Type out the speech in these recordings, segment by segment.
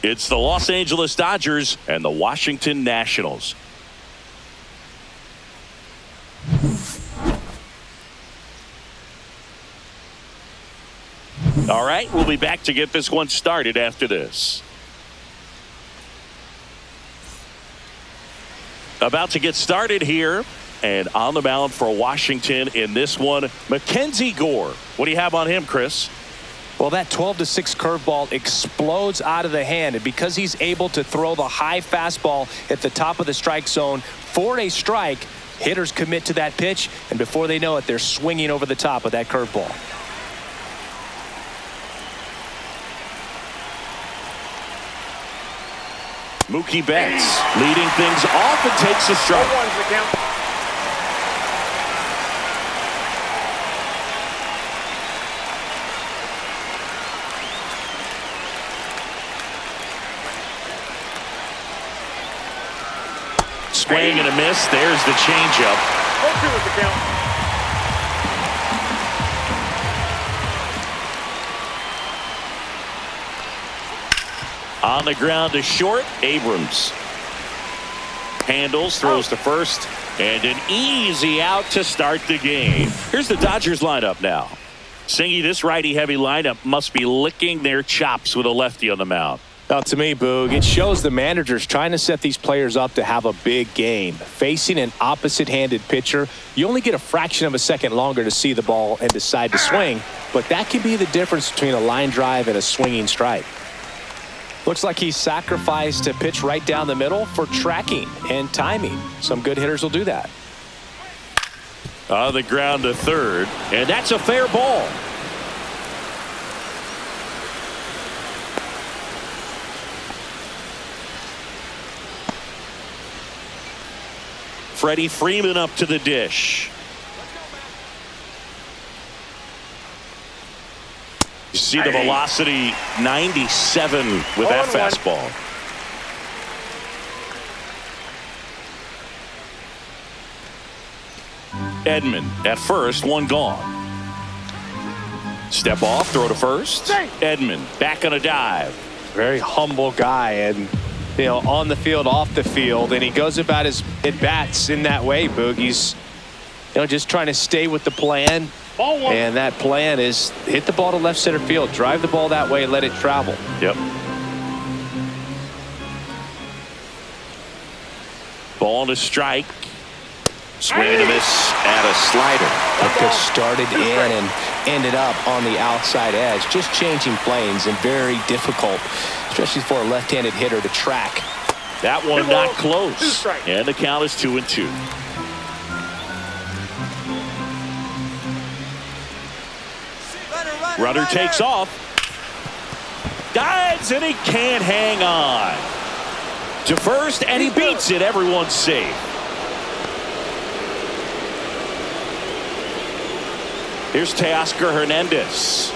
It's the Los Angeles Dodgers and the Washington Nationals. All right, we'll be back to get this one started after this. About to get started here. And on the mound for Washington in this one, Mackenzie Gore. What do you have on him, Chris? Well, that 12-6 curveball explodes out of the hand. And because he's able to throw the high fastball at the top of the strike zone for a strike, hitters commit to that pitch. And before they know it, they're swinging over the top of that curveball. Mookie Betts leading things off and takes a strike. Swing and a miss. There's the changeup. 0-2 is the count. On the ground to short. Abrams handles, throws to first, and an easy out to start the game. Here's the Dodgers lineup now. Singy, this righty-heavy lineup must be licking their chops with a lefty on the mound. Now, to me, Boog, it shows the manager's trying to set these players up to have a big game. Facing an opposite-handed pitcher, you only get a fraction of a second longer to see the ball and decide to swing, but that can be the difference between a line drive and a swinging strike. Looks like he sacrificed a pitch right down the middle for tracking and timing. Some good hitters will do that. On the ground to third, and that's a fair ball. Freddie Freeman up to the dish. You see the velocity, 97 with that fastball. Edman at first, one gone. Step off, throw to first. Edman back on a dive. Very humble guy, and you know, on the field, off the field, and he goes about his at-bats in that way, Boog. He's, you know, just trying to stay with the plan, and that plan is hit the ball to left center field, drive the ball that way, let it travel. Yep. Ball to strike. Swing and a miss at a slider. That pitch started in and ended up on the outside edge. Just changing planes and very difficult, especially for a left-handed hitter to track. That one not close. And the count is 2-2. Runner takes off. Dives and he can't hang on. To first and he beats it. Everyone's safe. Here's Teoscar Hernandez.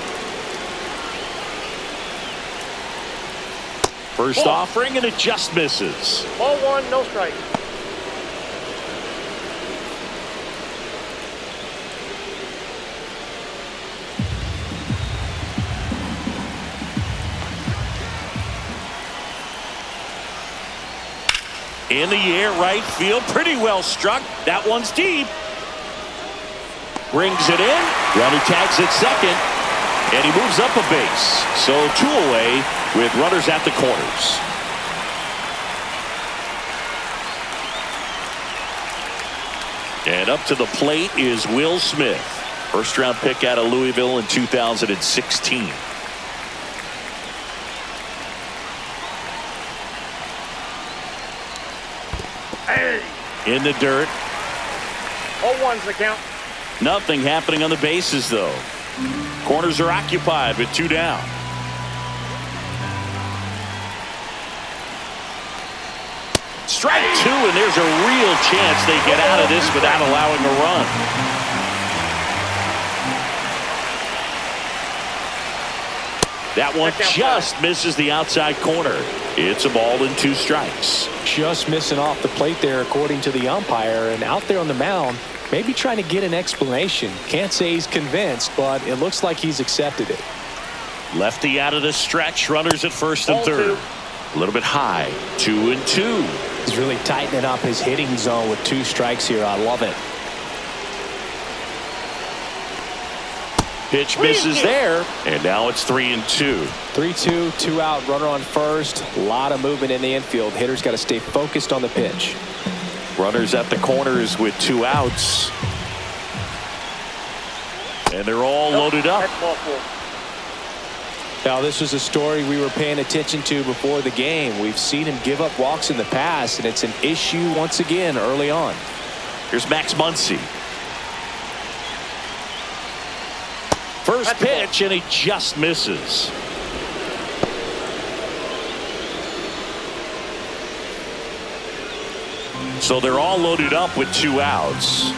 First offering and it just misses. Ball one, no strike. In the air, right field, pretty well struck. That one's deep. Brings it in. Runner tags at second. And he moves up a base. So 2 away with runners at the corners. And up to the plate is Will Smith. First round pick out of Louisville in 2016. In the dirt. 0-1's the count. Nothing happening on the bases, though. Corners are occupied with 2 down. Strike 2, and there's a real chance they get out of this without allowing a run. That one just misses the outside corner. It's a ball and 2 strikes. Just missing off the plate there, according to the umpire, and out there on the mound, maybe trying to get an explanation. Can't say he's convinced, but it looks like he's accepted it. Lefty out of the stretch. Runners at first and third. A little bit high. 2-2. He's really tightening up his hitting zone with 2 strikes here. I love it. Pitch misses there, and now it's 3-2. 3-2, 2 out, runner on first. A lot of movement in the infield. Hitter's got to stay focused on the pitch. Runners at the corners with 2 outs. And they're all loaded up. Now, this was a story we were paying attention to before the game. We've seen him give up walks in the past, and it's an issue once again early on. Here's Max Muncy. First pitch, and he just misses. So they're all loaded up with 2 outs.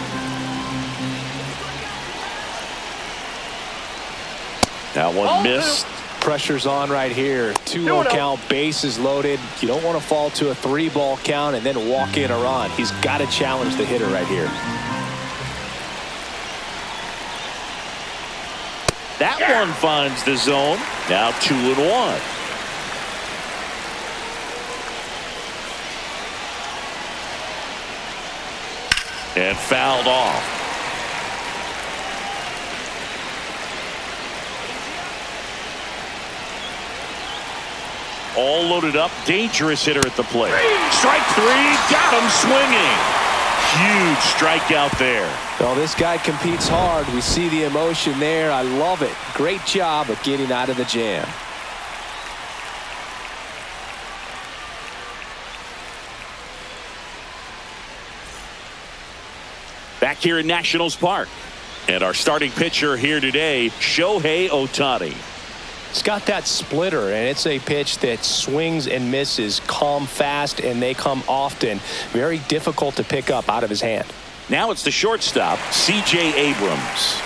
That one missed. Pressure's on right here. 2-0 count, bases loaded. You don't want to fall to a 3-ball count and then walk in a run. He's got to challenge the hitter right here. That one finds the zone. Now 2-1. And fouled off. All loaded up. Dangerous hitter at the plate. Strike 3. Got him swinging. Huge strikeout there. Well, this guy competes hard. We see the emotion there. I love it. Great job of getting out of the jam. Back here in Nationals Park. And our starting pitcher here today, Shohei Ohtani. It's got that splitter, and it's a pitch that swings and misses, come fast, and they come often. Very difficult to pick up out of his hand. Now it's the shortstop, C.J. Abrams.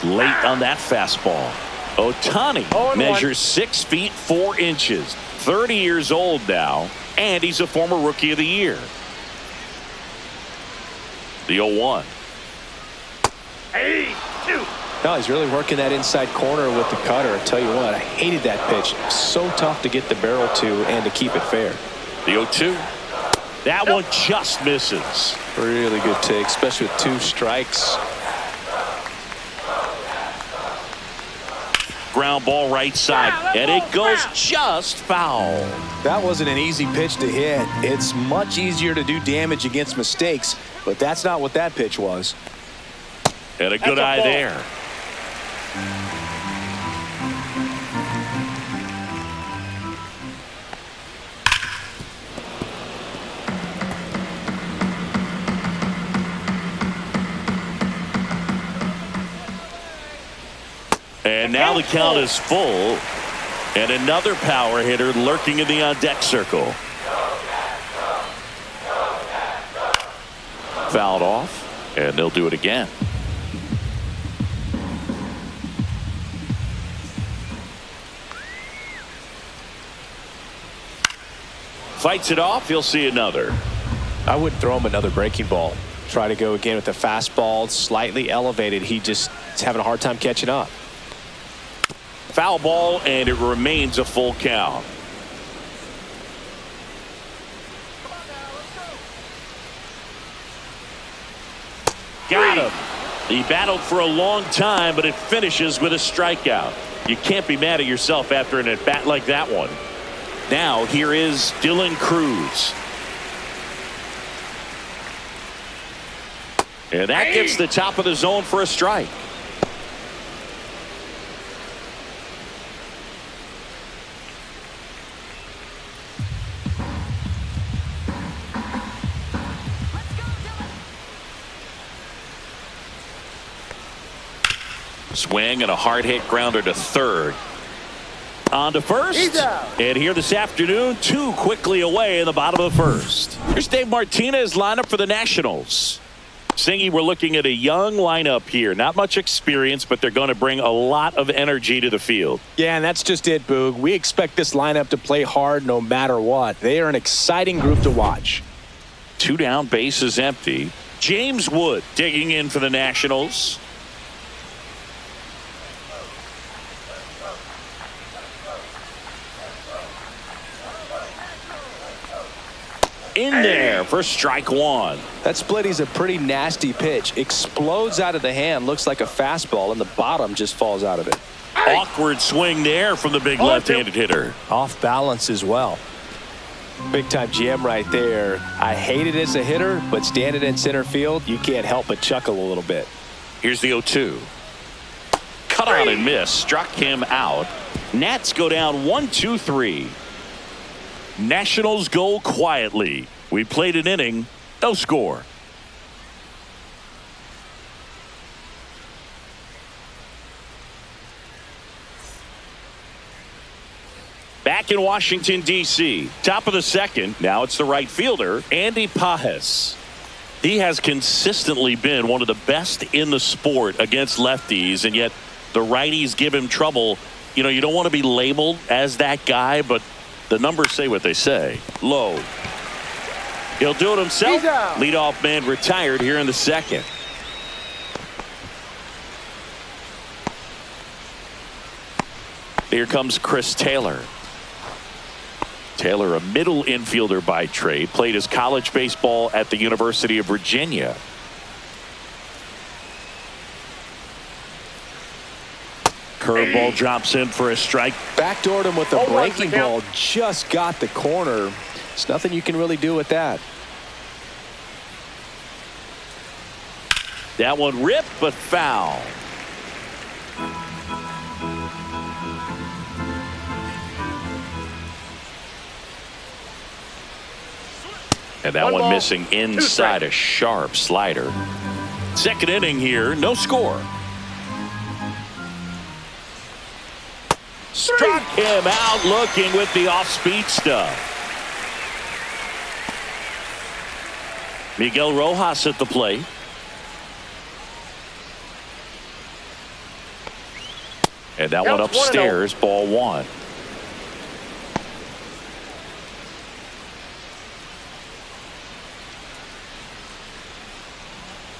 Late on that fastball. Ohtani measures 6 feet 4 inches. 30 years old now, and he's a former Rookie of the Year. The 0-1. No, he's really working that inside corner with the cutter. I tell you what, I hated that pitch. So tough to get the barrel to and to keep it fair. The 0-2. That one just misses. Really good take, especially with 2 strikes. Ground ball right side, and it goes just foul. That wasn't an easy pitch to hit. It's much easier to do damage against mistakes, but that's not what that pitch was. And a good eye there. And now the count is full. And another power hitter lurking in the on-deck circle. Fouled off, and they'll do it again. Fights it off, he'll see another. I would throw him another breaking ball. Try to go again with the fastball, slightly elevated. He just is having a hard time catching up. Foul ball, and it remains a full count. Got him. He battled for a long time, but it finishes with a strikeout. You can't be mad at yourself after an at-bat like that one. Now, here is Dylan Cruz. And that gets the top of the zone for a strike. Swing and a hard hit grounder to third. On to first. And here this afternoon, 2 quickly away in the bottom of the first. Here's Dave Martinez lineup for the Nationals. Singy, we're looking at a young lineup here. Not much experience, but they're going to bring a lot of energy to the field. Yeah, and that's just it, Boog. We expect this lineup to play hard no matter what. They are an exciting group to watch. 2 down, bases empty. James Wood digging in for the Nationals. In there for strike 1. That splitty's a pretty nasty pitch. Explodes out of the hand, looks like a fastball, and the bottom just falls out of it. Awkward swing there from the big left-handed hitter. Off balance as well. Big time GM right there. I hate it as a hitter, but standing in center field, you can't help but chuckle a little bit. Here's the 0-2. Cut on and miss. Struck him out. Nats go down 1-2-3. Nationals go quietly. We played an inning, no score. Back in Washington, D.C. Top of the second. Now it's the right fielder, Andy Pages. He has consistently been one of the best in the sport against lefties, and yet the righties give him trouble. You know, you don't want to be labeled as that guy, but the numbers say what they say. Low. He'll do it himself. Leadoff man retired here in the second. Here comes Chris Taylor. Taylor, a middle infielder by trade, played his college baseball at the University of Virginia. Curveball drops in for a strike. Backdoored him with a breaking ball. Just got the corner. There's nothing you can really do with that. That one ripped, but foul. And that one missing inside a sharp slider. Second inning here, no score. Struck him out looking with the off-speed stuff. Miguel Rojas at the plate. And that one upstairs, ball 1.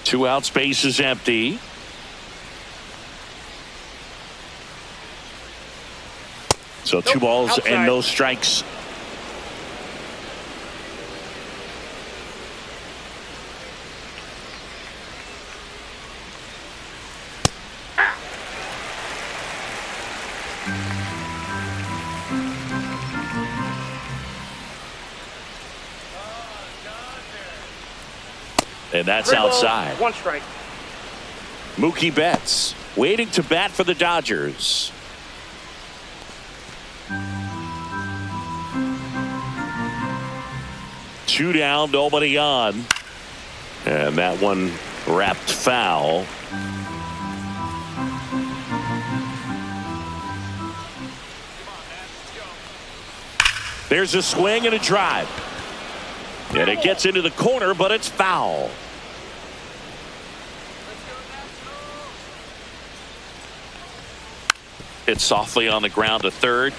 Two out, space is empty. So 2 balls and no strikes. And that's outside. 1 strike. Mookie Betts waiting to bat for the Dodgers. Two down, nobody on. And that one wrapped foul. There's a swing and a drive. And it gets into the corner, but it's foul. Hit softly on the ground to third.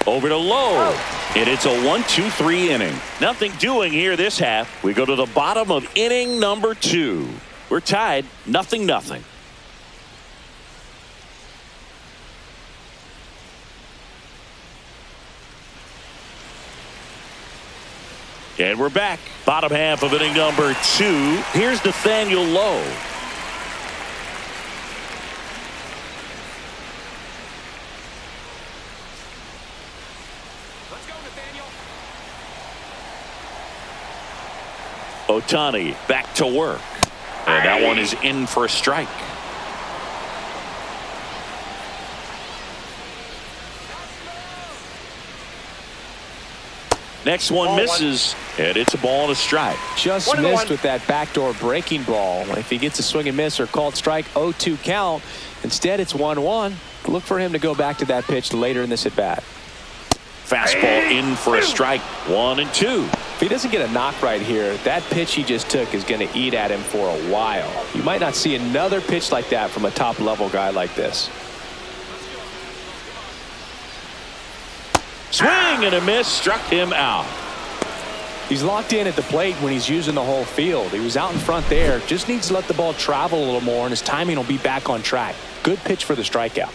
Over to Lowe. And it's a 1-2-3 inning. Nothing doing here this half. We go to the bottom of inning number 2. We're tied 0-0. And we're back. Bottom half of inning number 2. Here's Nathaniel Lowe. Ohtani back to work. And that one is in for a strike. Next one misses, and it's a ball and a strike. Just missed with that backdoor breaking ball. If he gets a swing and miss or called strike, 0-2 count. Instead, it's 1-1. Look for him to go back to that pitch later in this at bat. Fastball in for a strike. 1-2. If he doesn't get a knock right here, that pitch he just took is going to eat at him for a while. You might not see another pitch like that from a top-level guy like this. Swing and a miss, struck him out. He's locked in at the plate when he's using the whole field. He was out in front there. Just needs to let the ball travel a little more, and his timing will be back on track. Good pitch for the strikeout.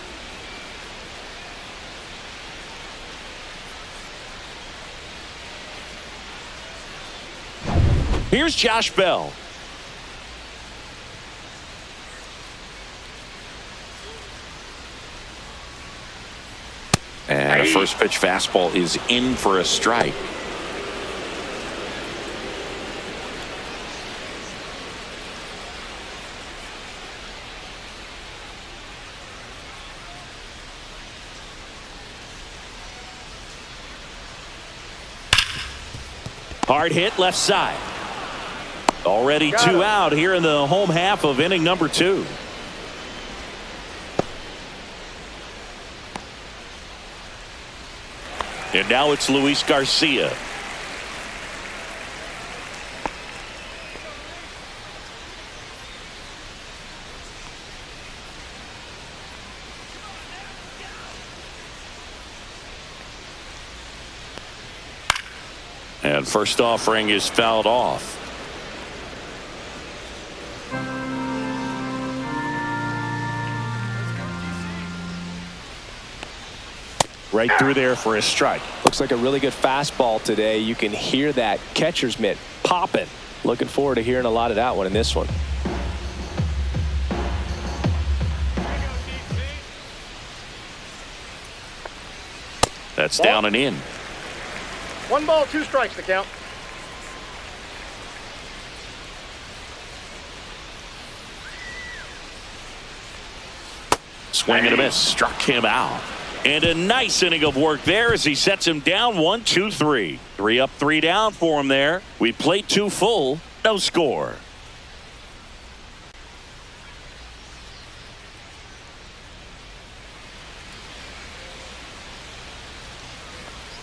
Here's Josh Bell. And a first pitch fastball is in for a strike. Hard hit left side. Already two out here in the home half of inning number 2. And now it's Luis Garcia. And first offering is fouled off. Right through there for a strike. Looks like a really good fastball today. You can hear that catcher's mitt popping. Looking forward to hearing a lot of that one in this one. That's down and in. 1 ball, 2 strikes to count. Swing and a miss. Struck him out. And a nice inning of work there as he sets him down 1, 2, 3. 3 up, 3 down for him there. We played 2 full. No score.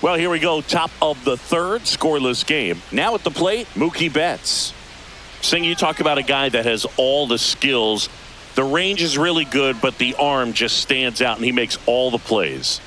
Well, here we go. Top of the 3rd. Scoreless game. Now at the plate, Mookie Betts. Sing, you talk about a guy that has all the skills. The range is really good, but the arm just stands out, and he makes all the plays.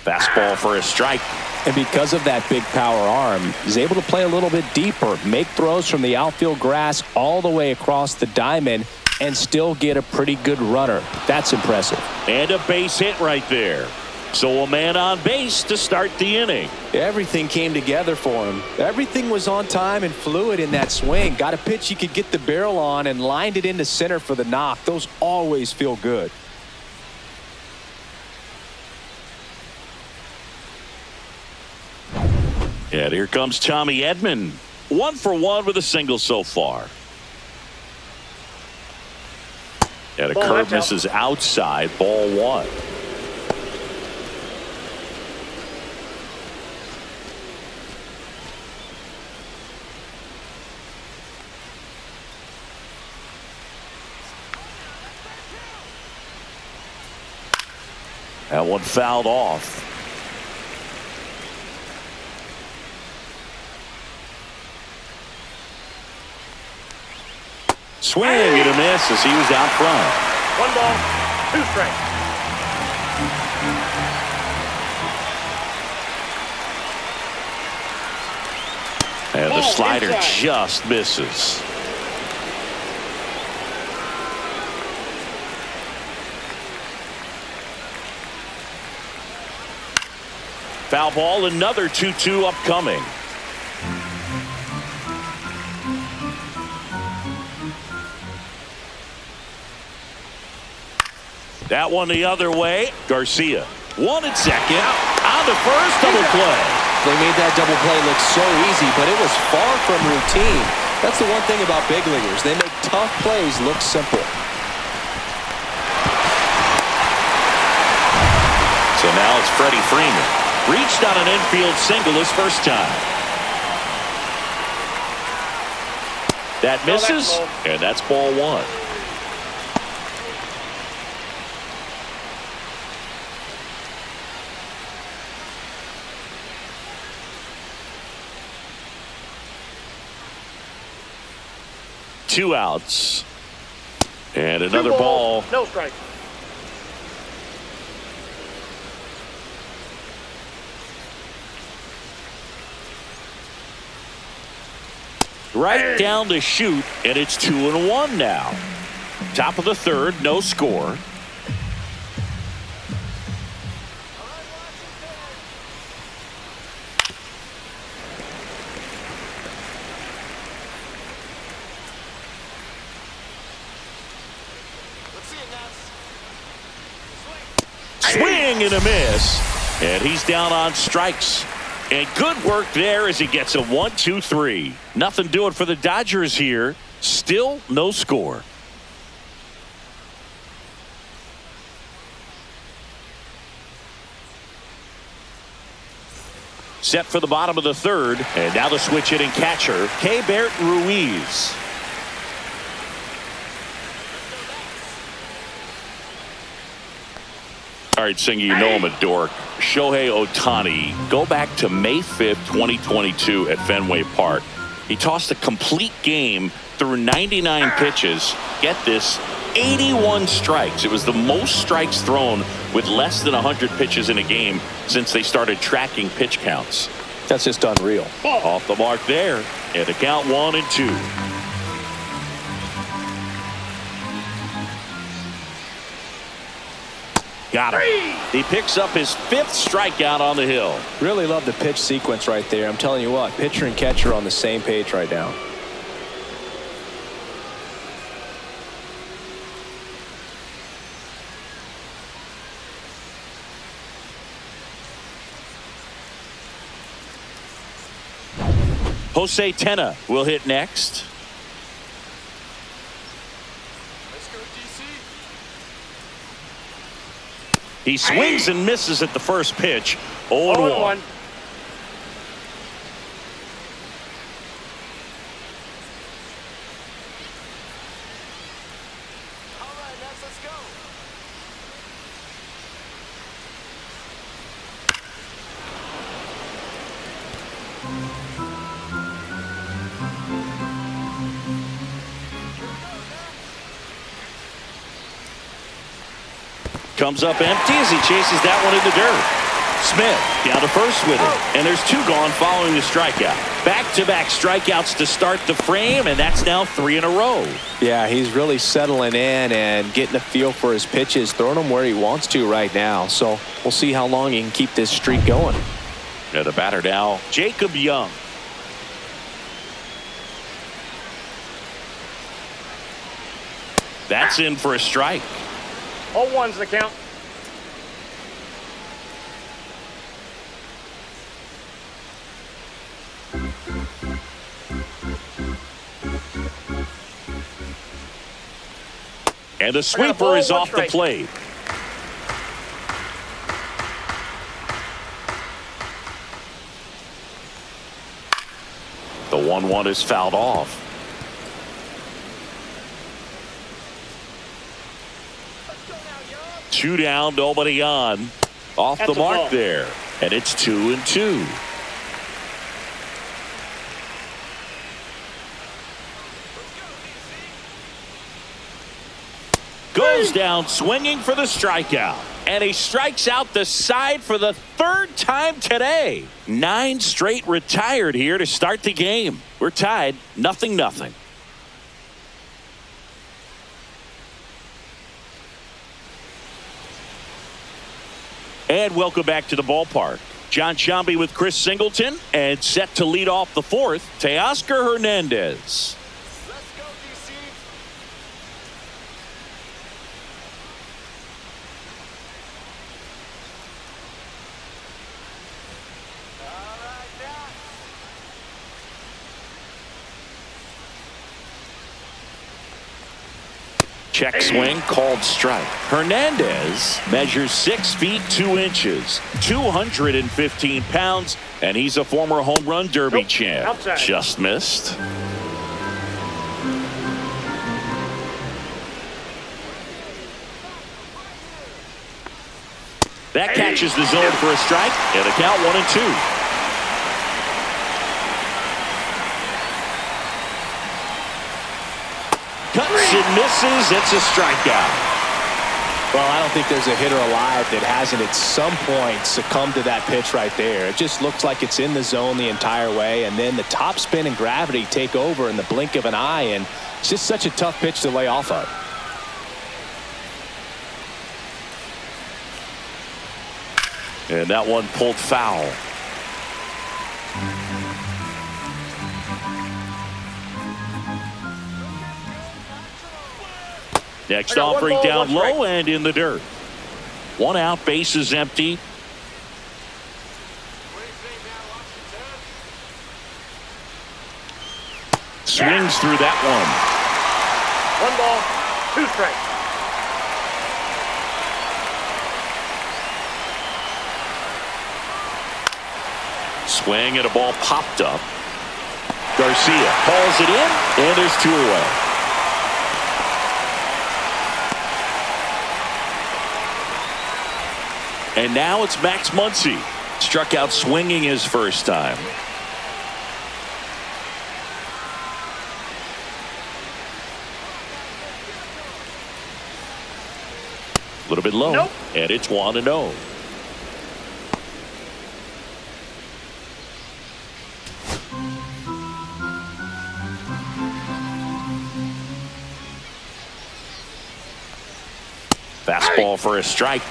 Fastball for a strike. And because of that big power arm, he's able to play a little bit deeper, make throws from the outfield grass all the way across the diamond, and still get a pretty good runner. That's impressive. And a base hit right there. So a man on base to start the inning. Everything came together for him. Everything was on time and fluid in that swing. Got a pitch he could get the barrel on and lined it into center for the knock. Those always feel good. And here comes Tommy Edman. 1 for 1 with a single so far. And a curve misses outside. Ball 1. That one fouled off. Swing and a miss as he was out front. 1 ball, 2 strikes. And the slider just misses. Foul ball, another 2-2 upcoming. That one the other way. Garcia. 1 at second. On to first. Double play. They made that double play look so easy, but it was far from routine. That's the one thing about big leaguers. They make tough plays look simple. So now it's Freddie Freeman. Reached on an infield single his first time. That misses, and that's ball 1. Two outs. And another ball. No strike. Right down the chute, and it's 2-1 now. Top of the third, no score. Swing and a miss, and he's down on strikes. And good work there as he gets a 1-2-3. Nothing doing for the Dodgers here. Still no score. Set for the bottom of the third, and now the switch hitting catcher, Keibert Ruiz. All right, Singer, you know I'm a dork. Shohei Ohtani, go back to May 5th, 2022 at Fenway Park. He tossed a complete game through 99 pitches. Get this, 81 strikes. It was the most strikes thrown with less than 100 pitches in a game since they started tracking pitch counts. That's just unreal. Off the mark there, and the count 1-2. Got him. He picks up his 5th strikeout on the hill. Really love the pitch sequence right there. I'm telling you what, pitcher and catcher on the same page right now. Jose Tena will hit next. He swings and misses at the first pitch. 0-1. Comes up empty as he chases that one in the dirt. Smith down to first with it, and there's 2 gone following the strikeout. Back-to-back strikeouts to start the frame, and that's now 3 in a row. Yeah, he's really settling in and getting a feel for his pitches, throwing them where he wants to right now. So we'll see how long he can keep this streak going. And the batter now, Jacob Young. That's in for a strike. 0-1's the count. And the sweeper is off the plate. The 1-1 is fouled off. Two down, nobody on. Off the mark there. And it's 2-2. Goes down swinging for the strikeout. And he strikes out the side for the 3rd time today. 9 straight retired here to start the game. We're tied 0-0. And welcome back to the ballpark. John Sciambi with Chris Singleton, and set to lead off the 4th, Teoscar Hernandez. Let's go, DC. All right, now. Check swing called strike. Hernandez measures 6 feet 2 inches, 215 pounds, and he's a former home run derby champ. Outside. Just missed. That catches the zone for a strike, and a count 1-2. Cuts and misses. It's a strikeout. Well, I don't think there's a hitter alive that hasn't at some point succumbed to that pitch right there. It just looks like it's in the zone the entire way, and then the top spin and gravity take over in the blink of an eye, and it's just such a tough pitch to lay off of. And that one pulled foul. Next offering down low and in the dirt. 1 out, base is empty. Swings through that one. 1 ball, 2 strikes. Swing and a ball popped up. Garcia hauls it in, and there's 2 away. And now it's Max Muncy. Struck out swinging his first time. A little bit low. Nope. And it's 1-0. Fastball for a strike.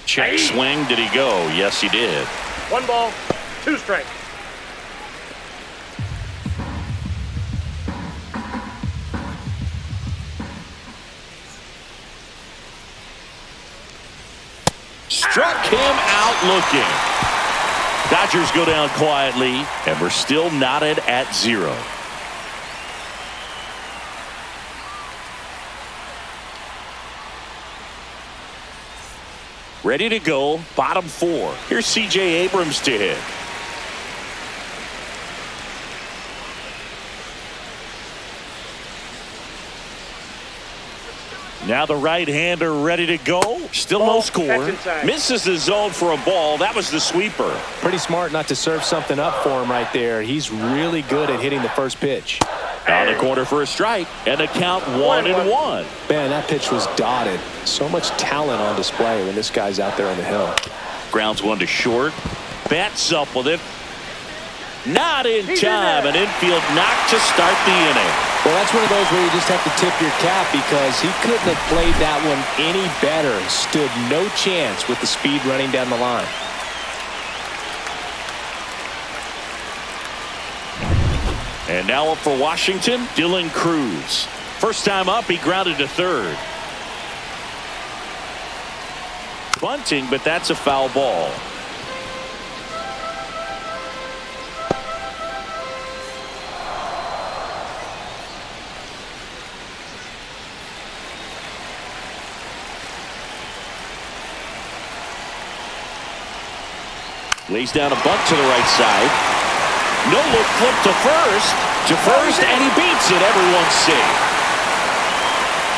Check swing. Did he go? Yes, he did. 1 ball, 2 strikes. Struck him out looking. Dodgers go down quietly, and we're still knotted at 0. Ready to go, bottom 4. Here's C.J. Abrams to hit. Now the right-hander ready to go. Still no score. Misses the zone for a ball. That was the sweeper. Pretty smart not to serve something up for him right there. He's really good at hitting the first pitch. On the corner for a strike, and the count 1-1. Man, that pitch was dotted. So much talent on display when this guy's out there on the hill. Grounds one to short. Bats up with it. Not in time. An infield knock to start the inning. Well, that's one of those where you just have to tip your cap because he couldn't have played that one any better. Stood no chance with the speed running down the line. And now up for Washington, Dylan Cruz. First time up, he grounded to third. Bunting, but that's a foul ball. Lays down a bunt to the right side. No look flip to first, and he beats it. Everyone's safe.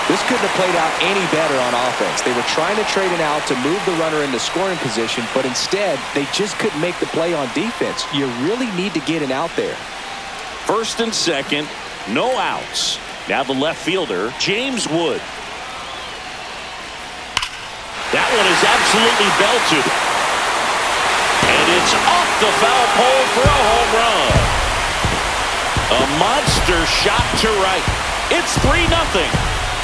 This couldn't have played out any better on offense. They were trying to trade it out to move the runner into scoring position, but instead they just couldn't make the play on defense. You really need to get it out there. First and second, no outs. Now the left fielder, James Wood. That one is absolutely belted. And it's off the foul pole for a home run. A monster shot to right. It's 3-0.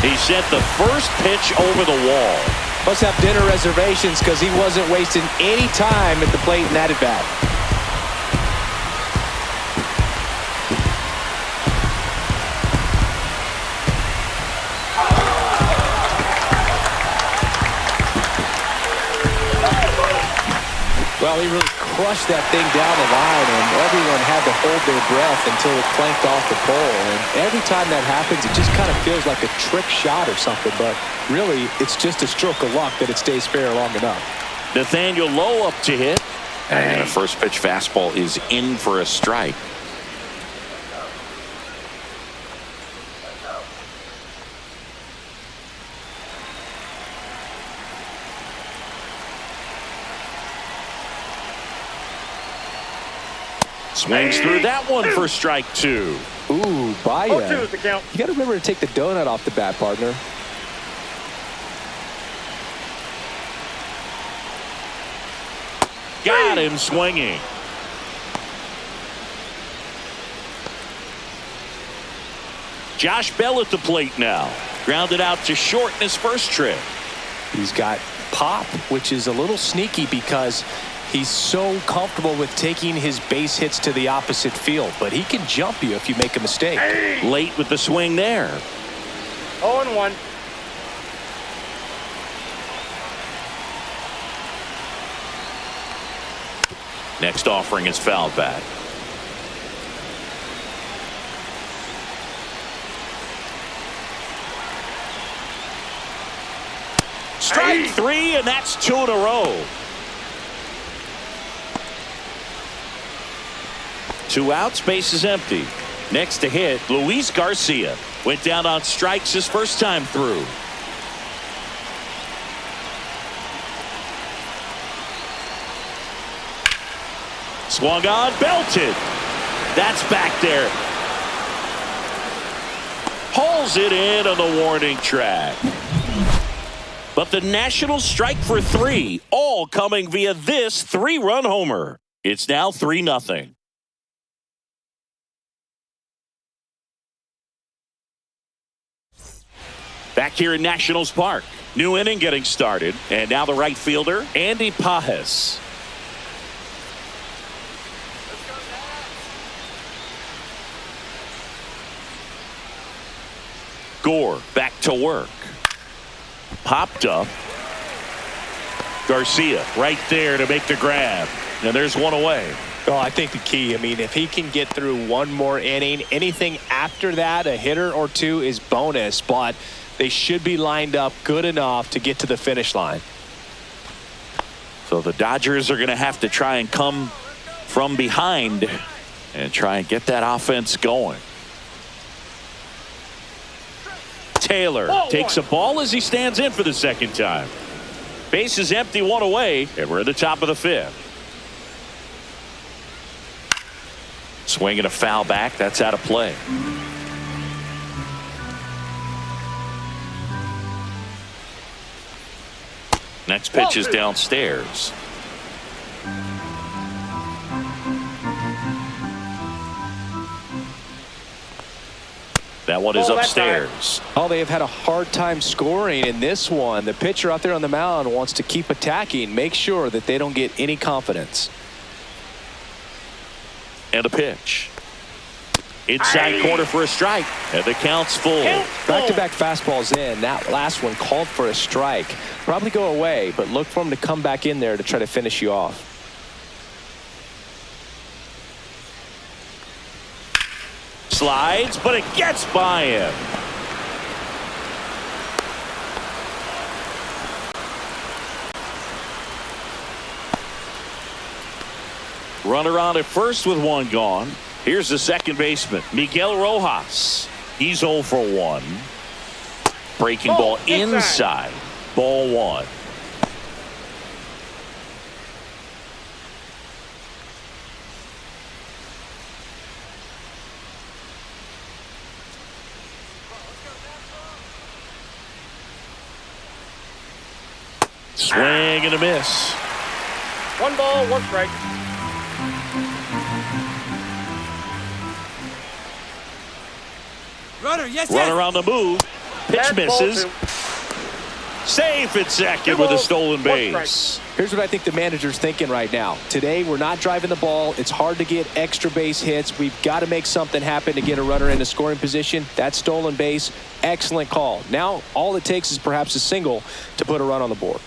He sent the first pitch over the wall. Must have dinner reservations because he wasn't wasting any time at the plate in that at bat. Well, he really crushed that thing down the line, and everyone had to hold their breath until it clanked off the pole. And every time that happens, it just kind of feels like a trick shot or something. But really, it's just a stroke of luck that it stays fair long enough. Nathaniel Lowe up to hit. And a first pitch fastball is in for a strike. Swings through that one for strike 2. Ooh, buy 0-2 is the count. You got to remember to take the donut off the bat, partner. Got him swinging. Josh Bell at the plate now. Grounded out to short in his first trip. He's got pop, which is a little sneaky because he's so comfortable with taking his base hits to the opposite field, but he can jump you if you make a mistake. Late with the swing there. 0-1. Next offering is foul back. Strike 3, and that's 2 in a row. 2 outs, base is empty. Next to hit, Luis Garcia. Went down on strikes his first time through. Swung on, belted. That's back there. Hauls it in on the warning track. But the Nationals strike for 3, all coming via this 3-run homer. It's now 3-0. Back here in Nationals Park. New inning getting started. And now the right fielder, Andy Pajes. Gore back to work. Popped up. Garcia right there to make the grab. And there's one away. Oh, I think the key, I mean, if he can get through one more inning, anything after that, a hitter or two is bonus, but they should be lined up good enough to get to the finish line. So the Dodgers are going to have to try and come from behind and try and get that offense going. Taylor takes a ball as he stands in for the second time. Base is empty, 1 away, and we're at the top of the 5th. Swinging a foul back. That's out of play. Next pitch is downstairs. That one is upstairs. Oh, they have had a hard time scoring in this one. The pitcher out there on the mound wants to keep attacking, make sure that they don't get any confidence. And a pitch. Inside corner for a strike. And the count's full. Back-to-back fastballs in. That last one called for a strike. Probably go away, but look for him to come back in there to try to finish you off. Slides, but it gets by him. Runner on at first with 1 gone. Here's the second baseman, Miguel Rojas. He's 0 for 1. Breaking ball inside. Ball 1. Swing and a miss. 1 ball, 1 strike. Runner on the move. Pitch misses. Safe at second with a stolen base. Here's what I think the manager's thinking right now. Today, we're not driving the ball. It's hard to get extra base hits. We've got to make something happen to get a runner in a scoring position. That stolen base, excellent call. Now, all it takes is perhaps a single to put a run on the board.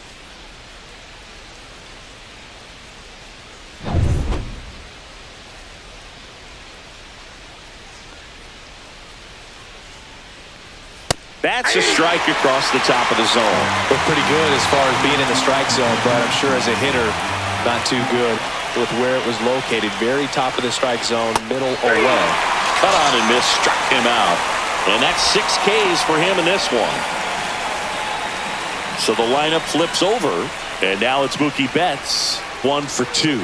That's a strike across the top of the zone. Looked pretty good as far as being in the strike zone, but I'm sure as a hitter, not too good with where it was located. Very top of the strike zone, middle away. Cut on and miss, struck him out. And that's 6 Ks for him in this one. So the lineup flips over, and now it's Mookie Betts, 1 for 2.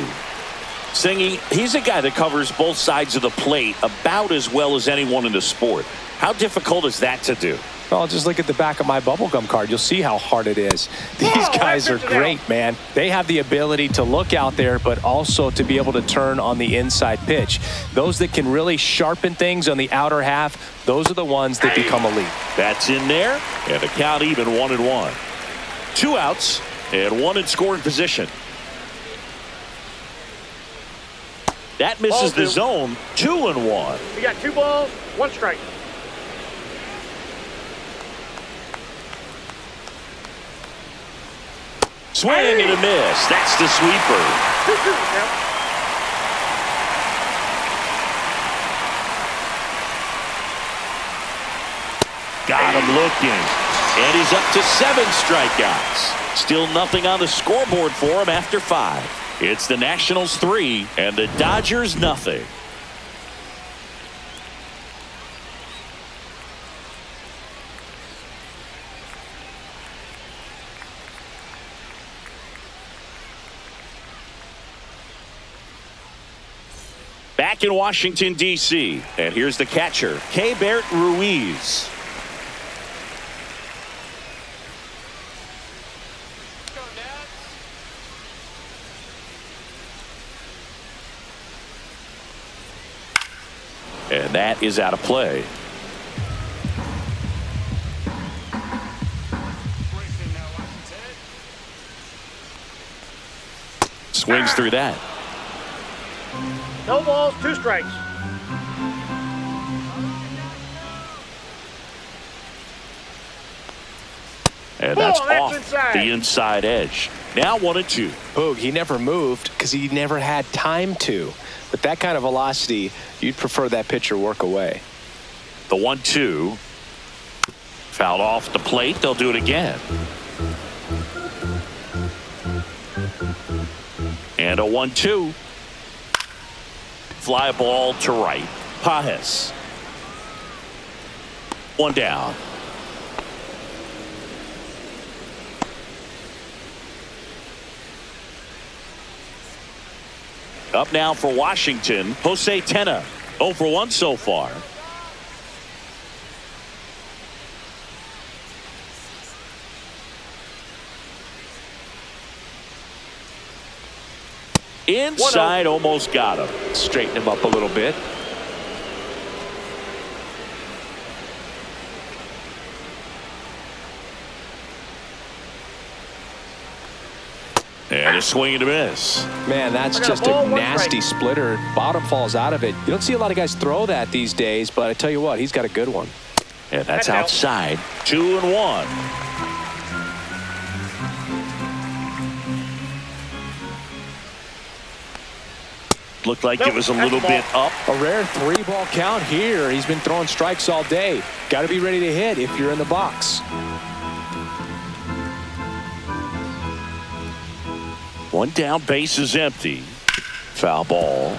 Singy, he's a guy that covers both sides of the plate about as well as anyone in the sport. How difficult is that to do? Well, just look at the back of my bubblegum card. You'll see how hard it is. These guys are great, man. They have the ability to look out there, but also to be able to turn on the inside pitch. Those that can really sharpen things on the outer half, those are the ones that become elite. That's in there, and the count even 1-1. 2 outs, and 1 in scoring position. That misses the zone. 2-1. We got 2 balls, 1 strike. Swing and a miss. That's the sweeper. 2-2 now. Got him looking. And he's up to 7 strikeouts. Still nothing on the scoreboard for him after 5. It's the Nationals 3 and the Dodgers nothing. Back in Washington, D.C., and here's the catcher, Keibert Ruiz. And that is out of play. Swings through that. No balls, 2 strikes. And that's that's off inside. the inside edge. Now 1-2. Boog, he never moved because he never had time to. With that kind of velocity, you'd prefer that pitcher work away. The 1-2. Fouled off the plate. They'll do it again. And a 1-2. Fly ball to right. Pajes. 1 down. Up now for Washington, Jose Tena. 0 for 1 so far. Inside, almost got him. Straighten him up a little bit. And a swing and a miss. Man, that's just a nasty splitter. Bottom falls out of it. You don't see a lot of guys throw that these days, but I tell you what, he's got a good one. And that's outside. 2-1. Looked like it was a little bit up. A rare 3-ball count here. He's been throwing strikes all day. Got to be ready to hit if you're in the box. 1 down, base is empty. Foul ball.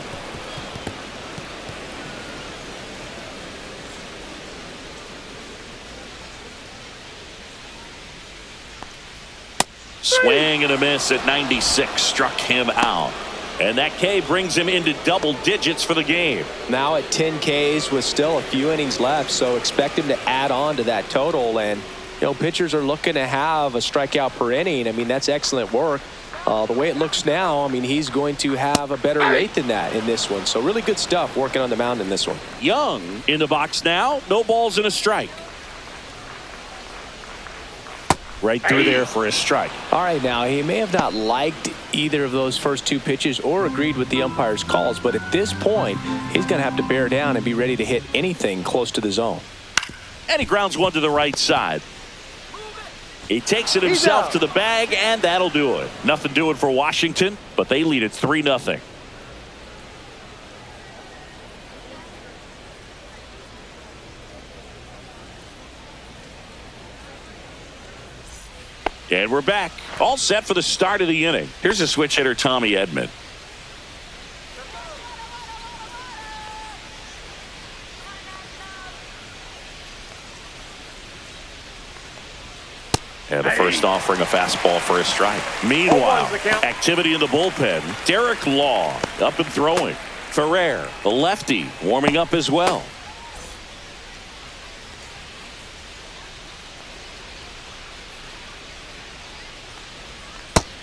Swing and a miss at 96. Struck him out. And that K brings him into double digits for the game. Now at 10 Ks with still a few innings left, so expect him to add on to that total. And, you know, pitchers are looking to have a strikeout per inning. I mean, that's excellent work. The way it looks now, I mean, he's going to have a better rate than that in this one. So really good stuff working on the mound in this one. Young in the box now. No balls and a strike. Right through there for a strike. All right, now he may have not liked either of those first 2 pitches or agreed with the umpire's calls, but at this point, he's going to have to bear down and be ready to hit anything close to the zone. And he grounds one to the right side. He takes it himself to the bag, and that'll do it. Nothing doing for Washington, but they lead it 3-0. And we're back. All set for the start of the inning. Here's a switch hitter, Tommy Edman. And the first Next offering a fastball for a strike. Meanwhile, activity in the bullpen. Derek Law up and throwing. Ferrer, the lefty, warming up as well.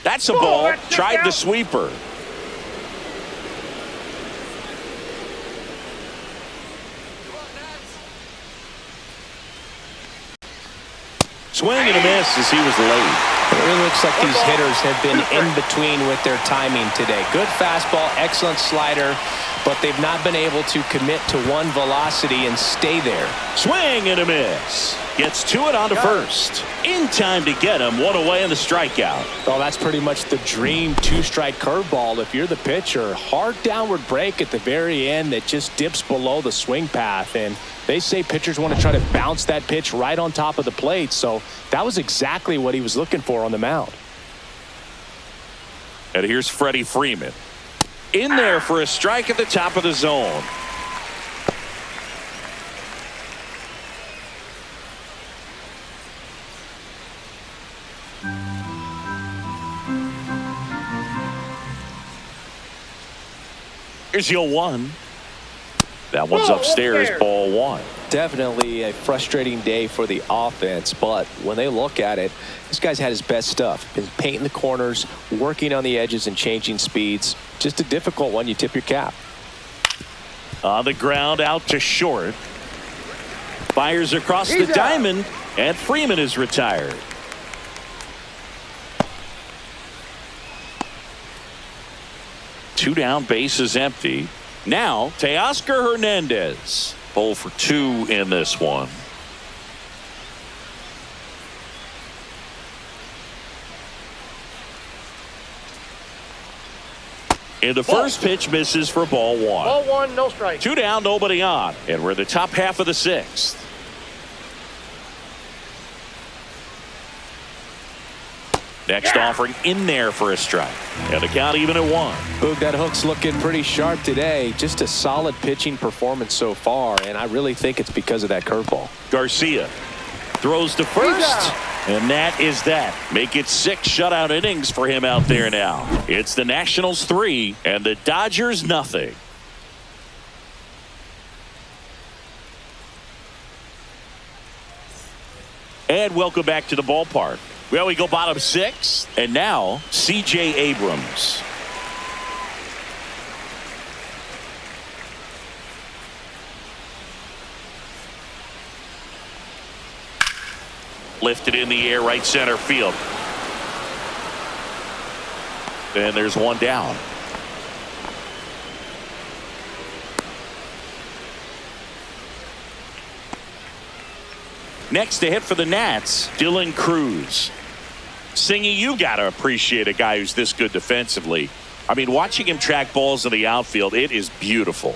That's a ball. Tried the sweeper. Swing and a miss as he was late. It really looks like these hitters have been in between with their timing today. Good fastball, excellent slider, but they've not been able to commit to one velocity and stay there. Swing and a miss. Gets to it on to first. In time to get him. One away in the strikeout. Well, that's pretty much the dream two-strike curveball if you're the pitcher. Hard downward break at the very end that just dips below the swing path. And they say pitchers want to try to bounce that pitch right on top of the plate. So that was exactly what he was looking for on the mound. And here's Freddie Freeman. In there for a strike at the top of the zone. Here's your 1. That one's upstairs, ball 1. Definitely a frustrating day for the offense, but when they look at it, this guy's had his best stuff. Been painting the corners, working on the edges and changing speeds. Just a difficult one. You tip your cap. On the ground, out to short. Fires across the diamond, and Freeman is retired. Two down, base is empty. Now, Teoscar Hernandez. 0 for 2 in this one. And the first pitch misses for ball 1. Ball 1, no strike. 2 down, nobody on. And we're in the top half of the 6th. Next offering in there for a strike. And the count even at 1. Boog, that hook's looking pretty sharp today. Just a solid pitching performance so far, and I really think it's because of that curveball. Garcia throws to first, and that is that. Make it 6 shutout innings for him out there now. It's the Nationals 3 and the Dodgers nothing. And welcome back to the ballpark. Well, we go bottom 6, and now C.J. Abrams. Lifted in the air, right center field. And there's one down. Next to hit for the Nats, Dylan Cruz. Singy, you got to appreciate a guy who's this good defensively. I mean, watching him track balls in the outfield, it is beautiful.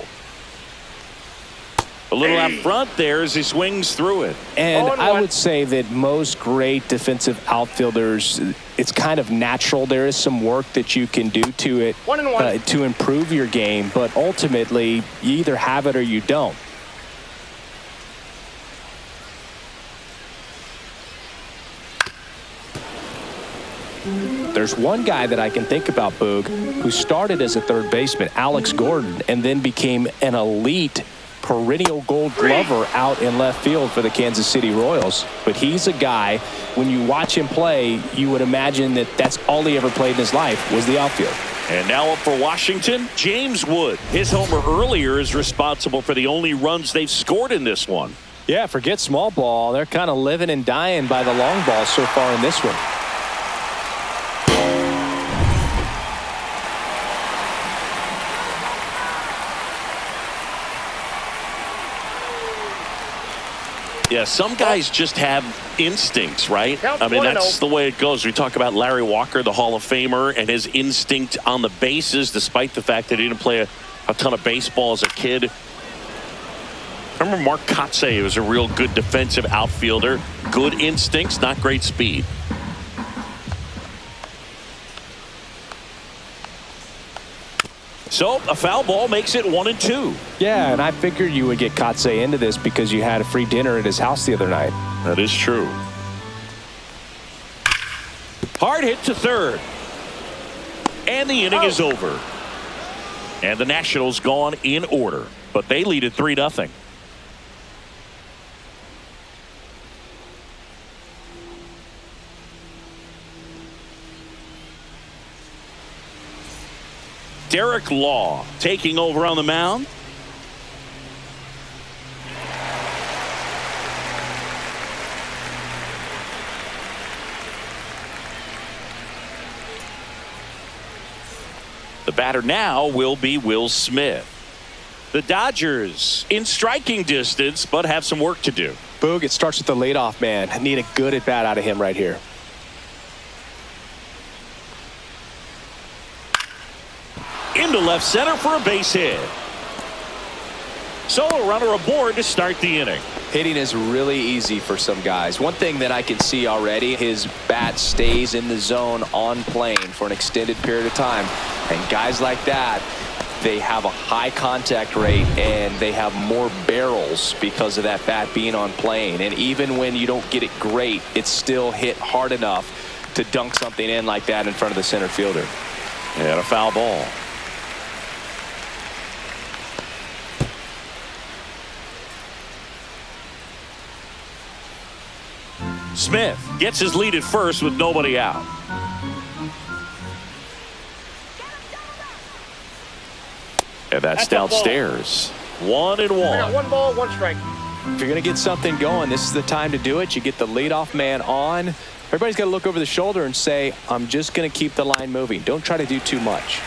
A little out front there as he swings through it. And I would say that most great defensive outfielders, it's kind of natural. There is some work that you can do to it to improve your game, but ultimately you either have it or you don't. There's one guy that I can think about, Boog, who started as a third baseman, Alex Gordon, and then became an elite perennial gold glover out in left field for the Kansas City Royals. But he's a guy, when you watch him play, you would imagine that that's all he ever played in his life was the outfield. And now up for Washington, James Wood. His homer earlier is responsible for the only runs they've scored in this one. Yeah, forget small ball. They're kind of living and dying by the long ball so far in this one. Yeah, some guys just have instincts, right? I mean, that's the way it goes. We talk about Larry Walker, the Hall of Famer, and his instinct on the bases, despite the fact that he didn't play a ton of baseball as a kid. I remember Mark Kotsay was a real good defensive outfielder. Good instincts, not great speed. So a foul ball makes it 1-2. Yeah, and I figured you would get Kotsay into this because you had a free dinner at his house the other night. That is true. Hard hit to third. And the inning is over. And the Nationals gone in order, but they lead at 3-0. Derek Law taking over on the mound. The batter now will be Will Smith. The Dodgers in striking distance, but have some work to do. Boog, it starts with the leadoff man. I need a good at bat out of him right here. Into left center for a base hit. So a runner aboard to start the inning. Hitting is really easy for some guys. One thing that I can see already, his bat stays in the zone on plane for an extended period of time. And guys like that, they have a high contact rate and they have more barrels because of that bat being on plane. And even when you don't get it great, it's still hit hard enough to dunk something in like that in front of the center fielder. And a foul ball. Smith gets his lead at first with nobody out. And that's downstairs. 1-1. I got 1 ball, 1 strike. If you're going to get something going, this is the time to do it. You get the leadoff man on. Everybody's got to look over the shoulder and say, I'm just going to keep the line moving. Don't try to do too much.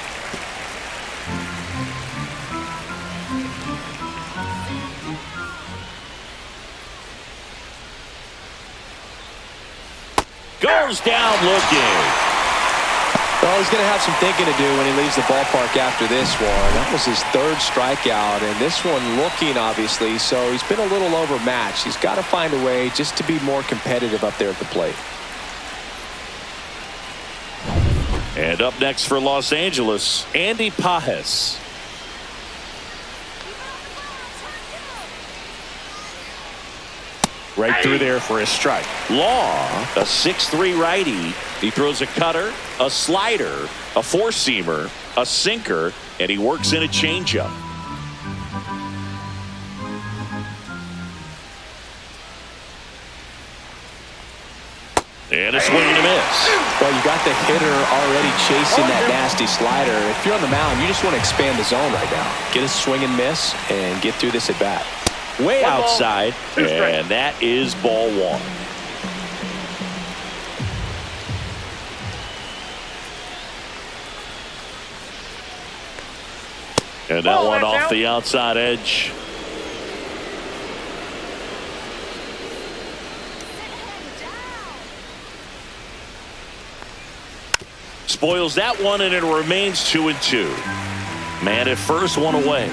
Goes down looking. Well, he's going to have some thinking to do when he leaves the ballpark after this one. That was his 3rd strikeout, and this one looking, obviously, so he's been a little overmatched. He's got to find a way just to be more competitive up there at the plate. And up next for Los Angeles, Andy Pages. Right through there for a strike. Law, a 6'3" righty. He throws a cutter, a slider, a four-seamer, a sinker, and he works in a changeup. And a swing and a miss. Well, you got the hitter already chasing that nasty slider. If you're on the mound, you just want to expand the zone right now. Get a swing and miss and get through this at bat. Way 1 ball, outside, 2 strikes. and that is ball 1. And that one off the outside edge. Spoils that one, and it remains 2-2. Man at first, 1 away.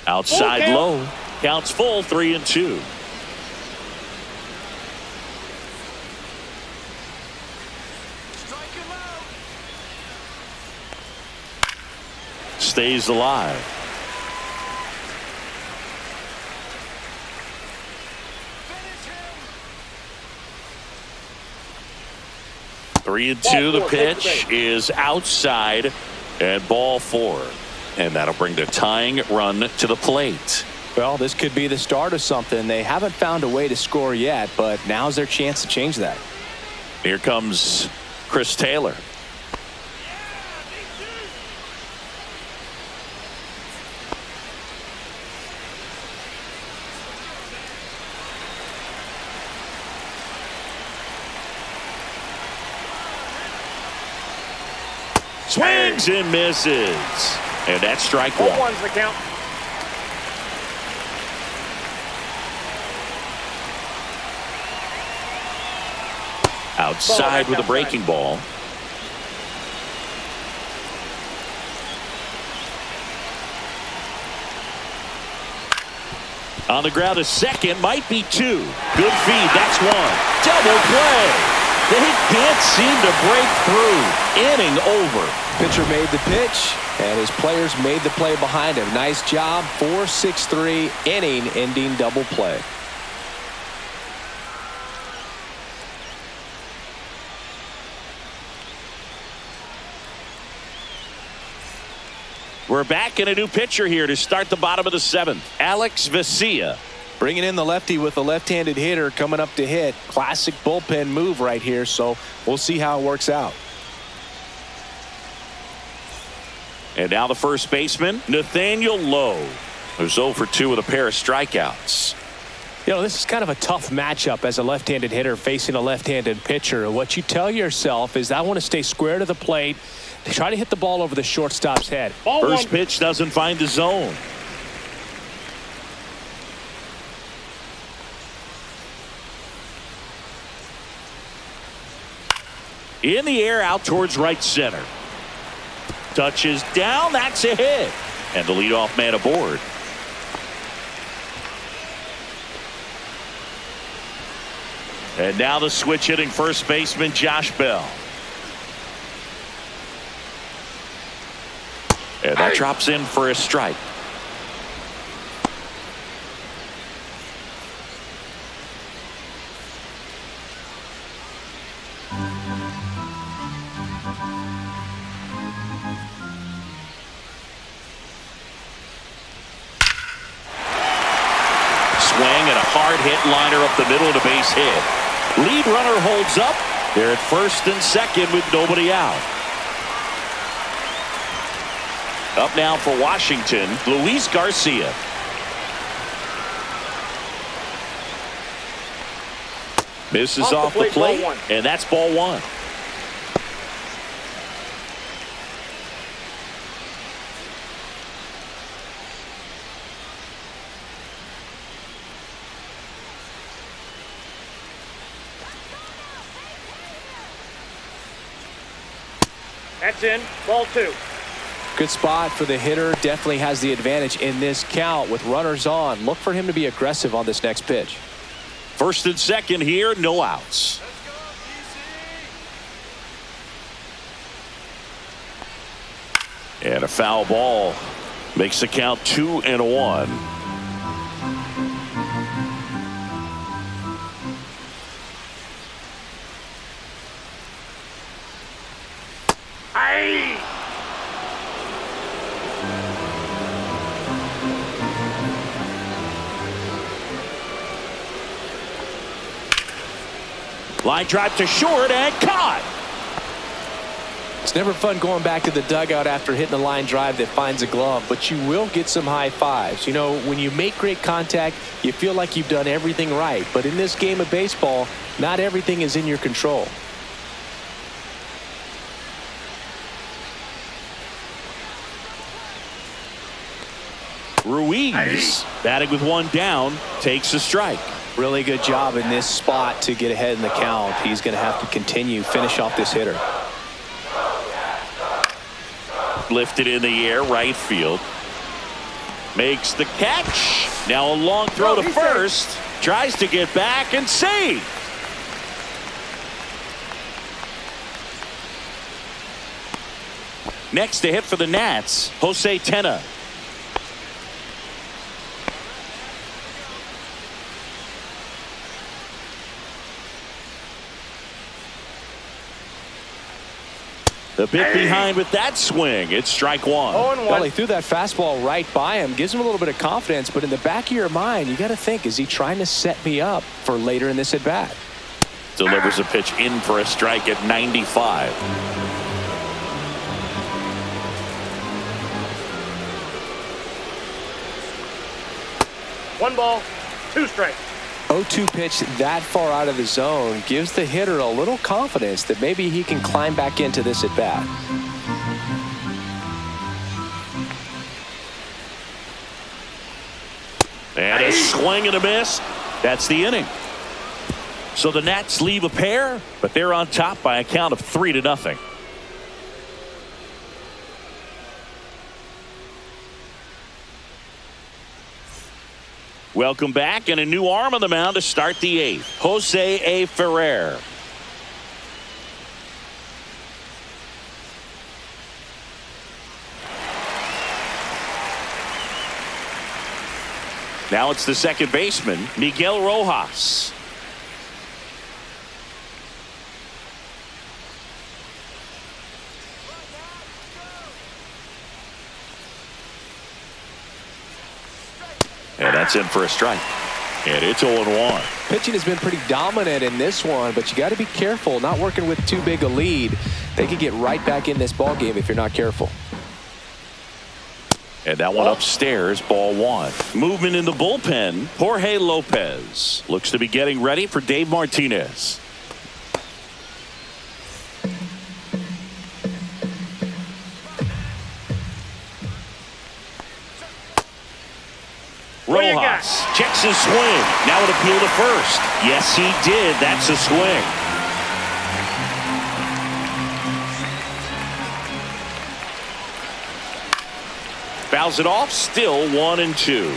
Outside low. Counts full, 3-2. Stays alive. Ball 3-2. The four, take the pitch bait. is outside, and ball 4. And that'll bring the tying run to the plate. Well, this could be the start of something. They haven't found a way to score yet, but now's their chance to change that. Here comes Chris Taylor. Swings and misses. And that's strike 1. 1's the count. Outside with a breaking ball. On the ground, a second, might be 2. Good feed, that's 1. Double play. They can't seem to break through. Inning over. Pitcher made the pitch, and his players made the play behind him. Nice job. 4-6-3 inning ending double play. We're back in a new pitcher here to start the bottom of the 7th. Alex Vesia. Bringing in the lefty with a left-handed hitter coming up to hit. Classic bullpen move right here, so we'll see how it works out. And now the first baseman, Nathaniel Lowe, who's 0 for 2 with a pair of strikeouts. You know, this is kind of a tough matchup as a left-handed hitter facing a left-handed pitcher. What you tell yourself is I want to stay square to the plate, try to hit the ball over the shortstop's head. First pitch doesn't find the zone. In the air out towards right center. Touches down. That's a hit. And the leadoff man aboard. And now the switch hitting first baseman Josh Bell. And that drops in for a strike. Swing and a hard hit liner up the middle and a base hit. Lead runner holds up. They're at first and second with nobody out. Up now for Washington, Luis Garcia. Misses off the plate, and that's ball 1. That's in. Ball 2. Good spot for the hitter. Definitely has the advantage in this count with runners on. Look for him to be aggressive on this next pitch. First and second here, no outs. And a foul ball makes the count 2-1. Line drive to short and caught. It's never fun going back to the dugout after hitting a line drive that finds a glove, but you will get some high fives. You know, when you make great contact, you feel like you've done everything right. But in this game of baseball, not everything is in your control. Ruiz, batting with 1 down, takes a strike. Really good job in this spot to get ahead in the count. He's going to have to finish off this hitter. Lifted in the air, right field. Makes the catch. Now a long throw to first. Tries to get back and save. Next to hit for the Nats, Jose Tena. The bit behind with that swing. It's strike 1. Well, he threw that fastball right by him. Gives him a little bit of confidence, but in the back of your mind, you got to think, is he trying to set me up for later in this at bat? Delivers a pitch in for a strike at 95. 1 ball, 2 strikes. 0-2 pitch that far out of the zone gives the hitter a little confidence that maybe he can climb back into this at bat. And a swing and a miss. That's the inning. So the Nats leave a pair, but they're on top by a count of 3-0. Welcome back, and a new arm on the mound to start the 8th. Jose A. Ferrer. Now it's the second baseman, Miguel Rojas. And that's in for a strike. And it's 0-1. Pitching has been pretty dominant in this one, but you got to be careful. Not working with too big a lead. They could get right back in this ball game if you're not careful. And that one upstairs, ball one. Movement in the bullpen. Jorge Lopez looks to be getting ready for Dave Martinez. Rojas checks his swing. Now an appeal to first. Yes, he did. That's a swing. Fouls it off. Still 1-2.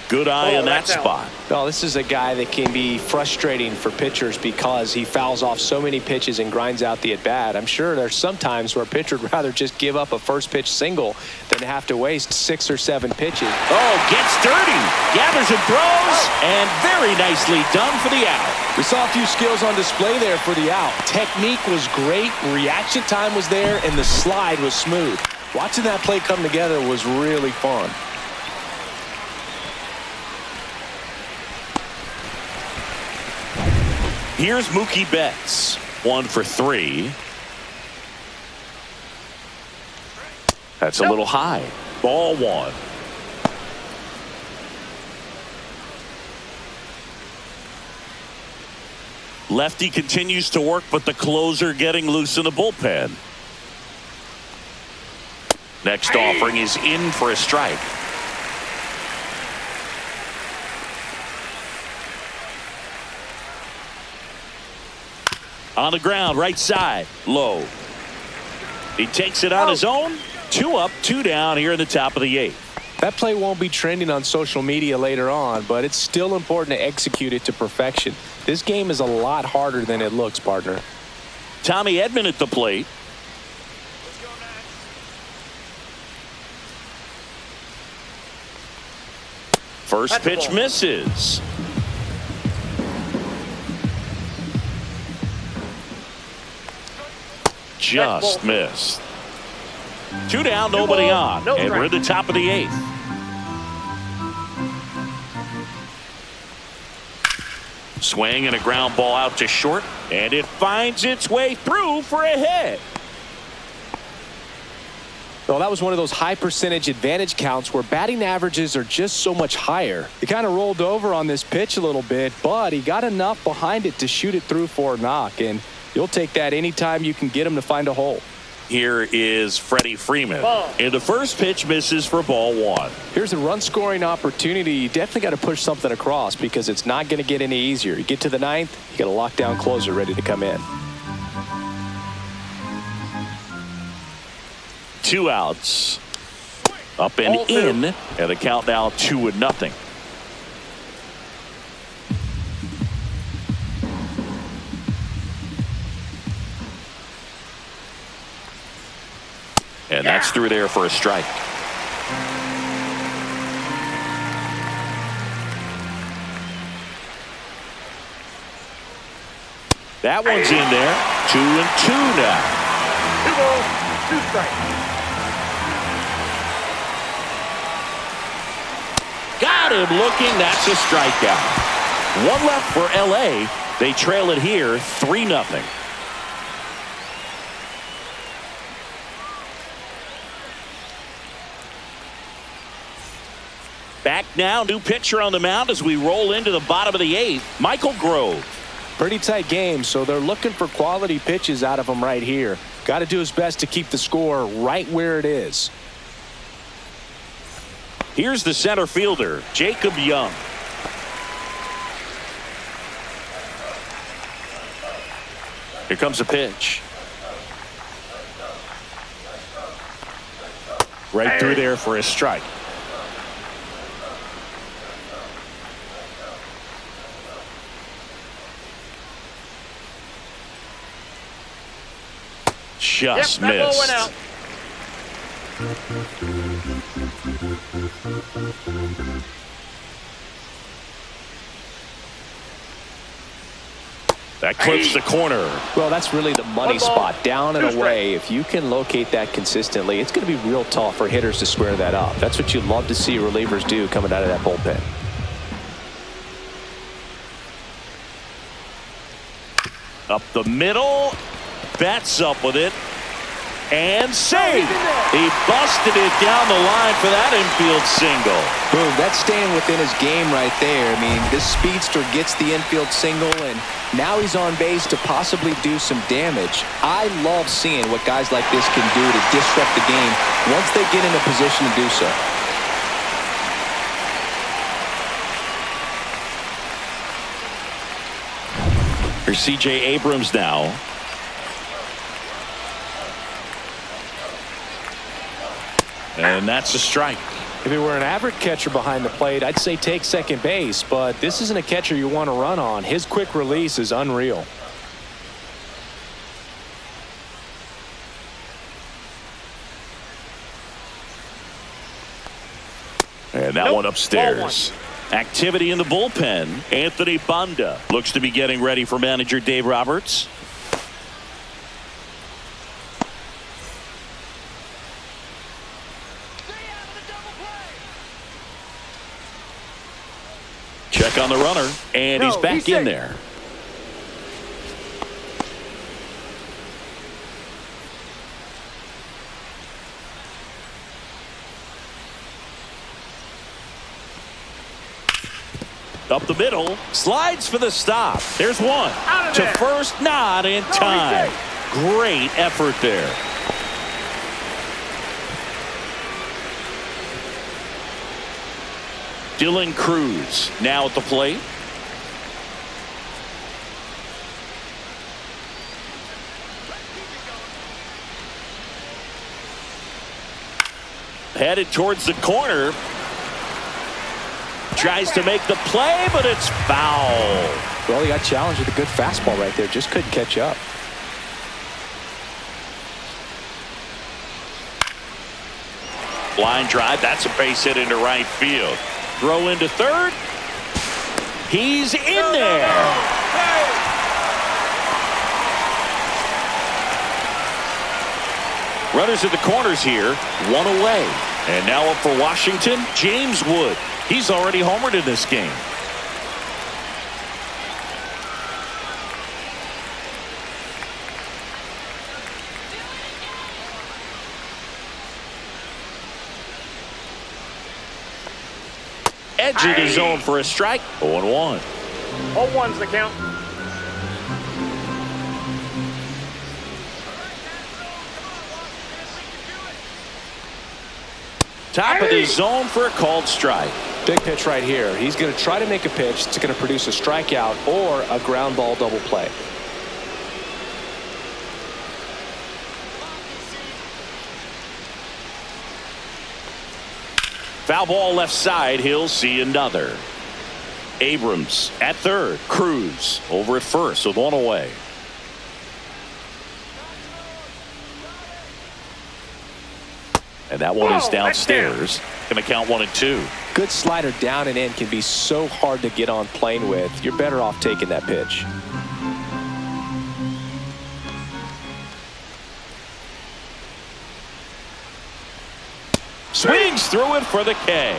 Good eye in that spot. Well, this is a guy that can be frustrating for pitchers because he fouls off so many pitches and grinds out the at-bat. I'm sure there's some times where a pitcher would rather just give up a first pitch single than have to waste 6 or 7 pitches. Oh, gets dirty. Gathers and throws. And very nicely done for the out. We saw a few skills on display there for the out. Technique was great. Reaction time was there. And the slide was smooth. Watching that play come together was really fun. Here's Mookie Betts. 1 for 3. That's a little high. Ball one. Lefty continues to work, but the closer getting loose in the bullpen. Next offering is in for a strike. On the ground, right side, low. He takes it on his own. 2 up, 2 down here in the top of the 8th. That play won't be trending on social media later on, but it's still important to execute it to perfection. This game is a lot harder than it looks, partner. Tommy Edman at the plate. First pitch misses. Just missed. 2 down, nobody on. And we're at the top of the 8th. Swing and a ground ball out to short. And it finds its way through for a hit. Well, that was one of those high percentage advantage counts where batting averages are just so much higher. He kind of rolled over on this pitch a little bit, but he got enough behind it to shoot it through for a knock. And you'll take that anytime you can get him to find a hole. Here is Freddie Freeman. And the first pitch misses for ball one. Here's a run scoring opportunity. You definitely got to push something across because it's not going to get any easier. You get to the 9th, you got a lockdown closer ready to come in. 2 outs. Up and in. And the count now 2-0. And that's through there for a strike. That one's in there. 2-2 now. 2 balls, 2 strikes. Got him looking. That's a strikeout. 1 left for LA. They trail it here 3-0. Back now, new pitcher on the mound as we roll into the bottom of the 8th, Michael Grove. Pretty tight game, so they're looking for quality pitches out of him right here. Got to do his best to keep the score right where it is. Here's the center fielder, Jacob Young. Here comes a pitch. Right through there for a strike. just Yep, that ball missed. went out. That clips the corner. Well, that's really the money One ball, spot, down and 2 away. If you can locate that consistently, it's going to be real tough for hitters to square that up. That's what you love to see relievers do coming out of that bullpen. Up the middle. Betts up with it. And save. He busted it down the line for that infield single. Boom, that's staying within his game right there. I mean, this speedster gets the infield single, and now he's on base to possibly do some damage. I love seeing what guys like this can do to disrupt the game once they get in a position to do so. Here's C.J. Abrams now. And that's a strike. If it were an average catcher behind the plate, I'd say take second base, but this isn't a catcher you want to run on. His quick release is unreal. And that one upstairs. Activity in the bullpen. Anthony Banda looks to be getting ready for manager Dave Roberts. Check on the runner, and he's back in there. Up the middle, slides for the stop. There's one. To first, not in time. Great effort there. Dylan Cruz now at the plate. Headed towards the corner. Tries to make the play, but it's foul. Well, he got challenged with a good fastball right there. Just couldn't catch up. Line drive. That's a base hit into right field. Throw into third. He's in there. Runners at the corners here. One away. And now up for Washington, James Wood. He's already homered in this game. Edge of the zone for a strike. 0-1. 0-1's the count. Top of the zone for a called strike. Big pitch right here. He's going to try to make a pitch that's going to produce a strikeout or a ground ball double play. Foul ball left side. He'll see another. Abrams at third. Cruz over at first with one away. And that one is downstairs. Going to count 1-2. Good slider down and in can be so hard to get on plane with. You're better off taking that pitch. Swings through it for the K.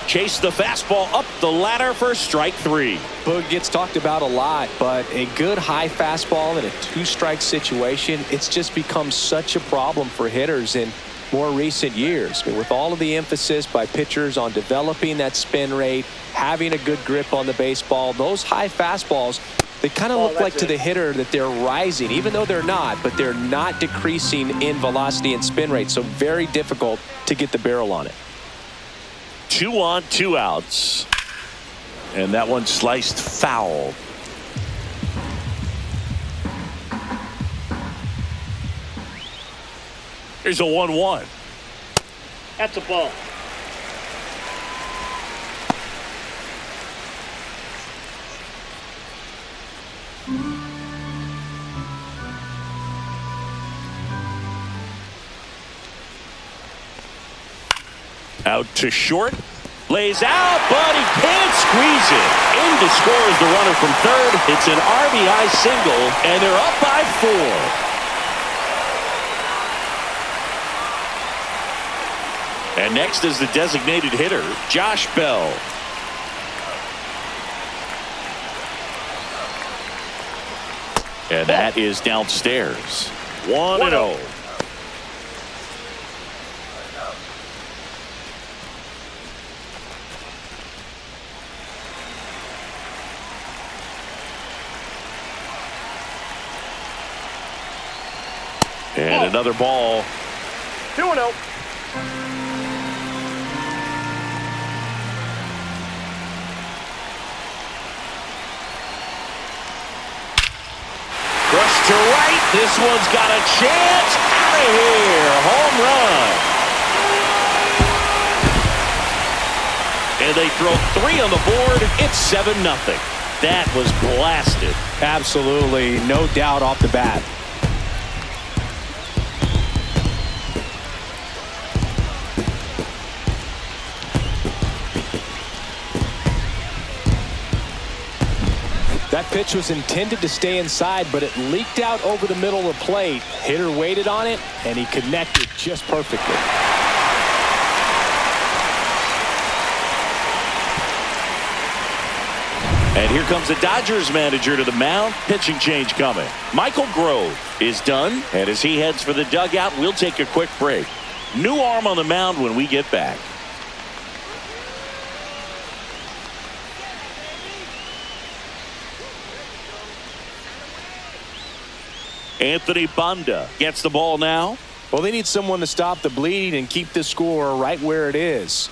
Chase the fastball up the ladder for strike 3. Boog gets talked about a lot, but a good high fastball in a two-strike situation, it's just become such a problem for hitters in more recent years. I mean, with all of the emphasis by pitchers on developing that spin rate, having a good grip on the baseball, those high fastballs, they kind of look like to the hitter that they're rising, even though they're not, but they're not decreasing in velocity and spin rate. So very difficult to get the barrel on it. 2 on, 2 outs. And that one sliced foul. Here's a 1-1. That's a ball. Out to short. Lays out, but he can't squeeze it. In to score is the runner from third. It's an RBI single, and they're up by 4. And next is the designated hitter, Josh Bell. And that is downstairs. 1-0. And another ball. 2-0. Crushed to right. This one's got a chance. Out of here. Home run. And they throw 3 on the board. It's 7-0. That was blasted. Absolutely. No doubt off the bat. That pitch was intended to stay inside, but it leaked out over the middle of the plate. Hitter waited on it, and he connected just perfectly. And here comes the Dodgers manager to the mound. Pitching change coming. Michael Grove is done, and as he heads for the dugout, we'll take a quick break. New arm on the mound when we get back. Anthony Banda gets the ball now. Well, they need someone to stop the bleed and keep this score right where it is.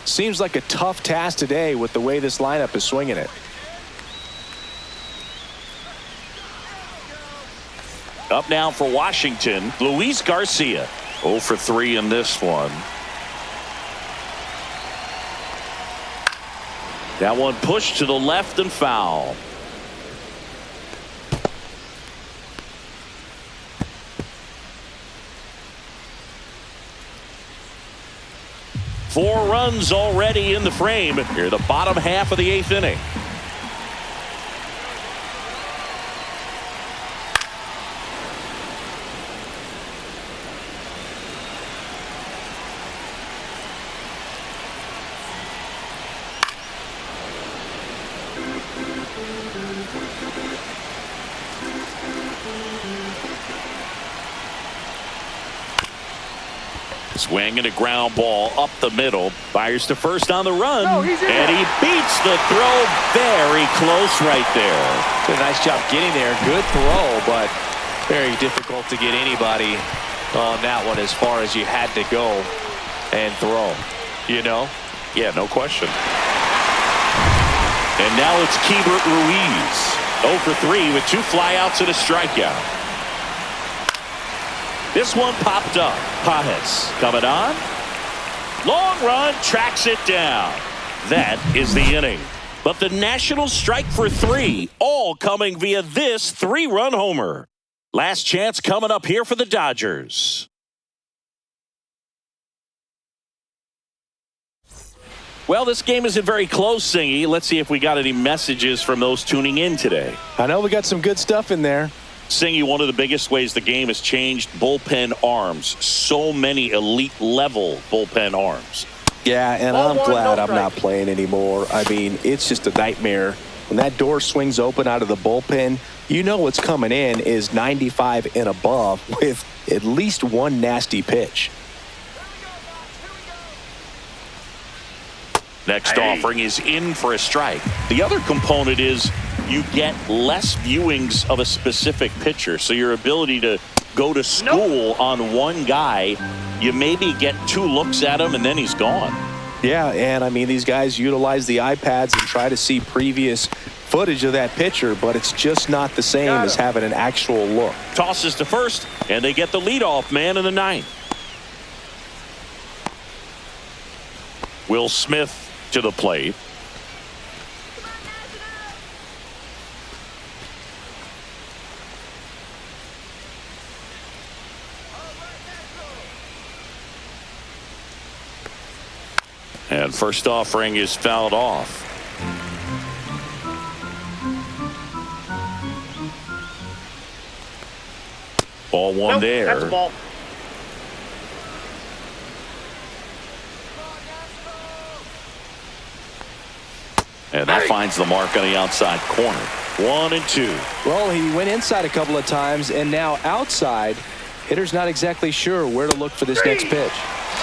Seems like a tough task today with the way this lineup is swinging it. Up now for Washington, Luis Garcia. 0 for 3 in this one. That one pushed to the left and foul. Four runs already in the frame here, the bottom half of the 8th inning. Swing and a ground ball up the middle. Fires to first on the run. And he beats the throw very close right there. Did a nice job getting there. Good throw, but very difficult to get anybody on that one as far as you had to go and throw. You know? Yeah, no question. And now it's Keibert Ruiz. 0 for 3 with 2 flyouts and a strikeout. This one popped up. Pajes coming on. Long run, tracks it down. That is the inning. But the Nationals strike for 3, all coming via this 3-run homer. Last chance coming up here for the Dodgers. Well, this game isn't very close, Singy. Let's see if we got any messages from those tuning in today. I know we got some good stuff in there. Singy, one of the biggest ways the game has changed, bullpen arms. So many elite level bullpen arms. Yeah, and I'm glad I'm not playing anymore. I mean, it's just a nightmare. When that door swings open out of the bullpen, you know what's coming in is 95 and above with at least one nasty pitch. Next offering is in for a strike. The other component is you get less viewings of a specific pitcher. So your ability to go to school on one guy, you maybe get 2 looks at him and then he's gone. Yeah, and I mean, these guys utilize the iPads and try to see previous footage of that pitcher, but it's just not the same as having an actual look. Tosses to first, and they get the leadoff man in the 9th. Will Smith to the plate. And first offering is fouled off. Ball one Nope, there. that's a ball. And that finds the mark on the outside corner. 1-2. Well, he went inside a couple of times, and now outside. Hitter's not exactly sure where to look for this next pitch.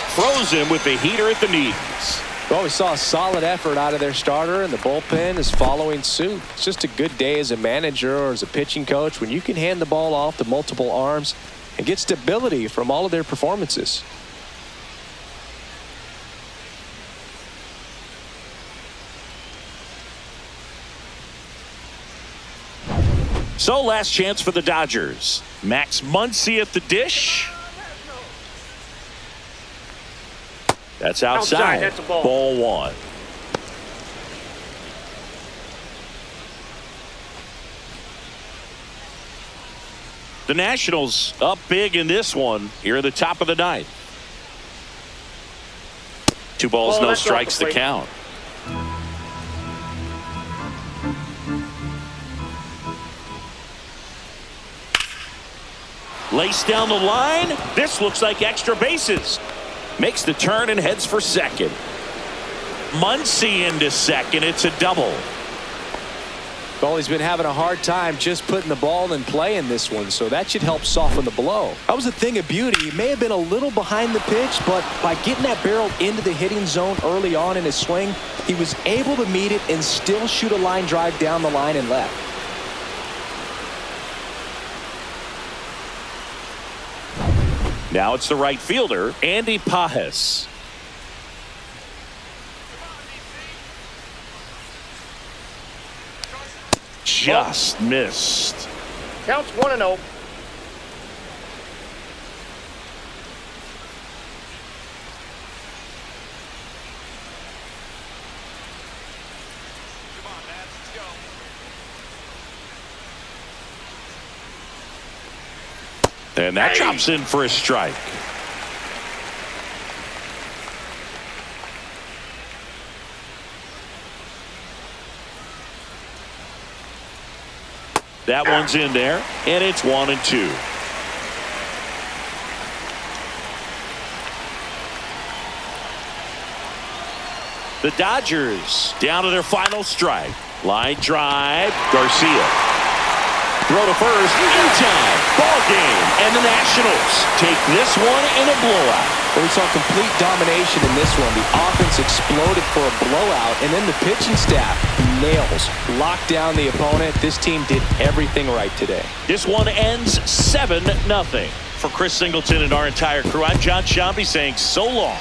Throws him with the heater at the knees. Well, we saw a solid effort out of their starter, and the bullpen is following suit. It's just a good day as a manager or as a pitching coach when you can hand the ball off to multiple arms and get stability from all of their performances. So last chance for the Dodgers. Max Muncy at the dish. That's outside. That's a ball. Ball one. The Nationals up big in this one here at the top of the ninth. 2 balls, Well, no that's off strikes the to plate. count. Lace down the line. This looks like extra bases. Makes the turn and heads for second. Muncy into second. It's a double. Well, he's been having a hard time just putting the ball in play in this one, so that should help soften the blow. That was a thing of beauty. He may have been a little behind the pitch, but by getting that barrel into the hitting zone early on in his swing, he was able to meet it and still shoot a line drive down the line and left. Now it's the right fielder, Andy Pajes. Just missed. Counts 1-0. Come on, man. Let's go. And that drops in for a strike. That one's in there, and it's 1-2. The Dodgers down to their final strike. Line drive, Garcia. Throw to first, in time. Ball game, and the Nationals take this one in a blowout. Well, we saw complete domination in this one. The offense exploded for a blowout, and then the pitching staff nails, locked down the opponent. This team did everything right today. This one ends 7-0. For Chris Singleton and our entire crew, I'm John Shambi saying so long.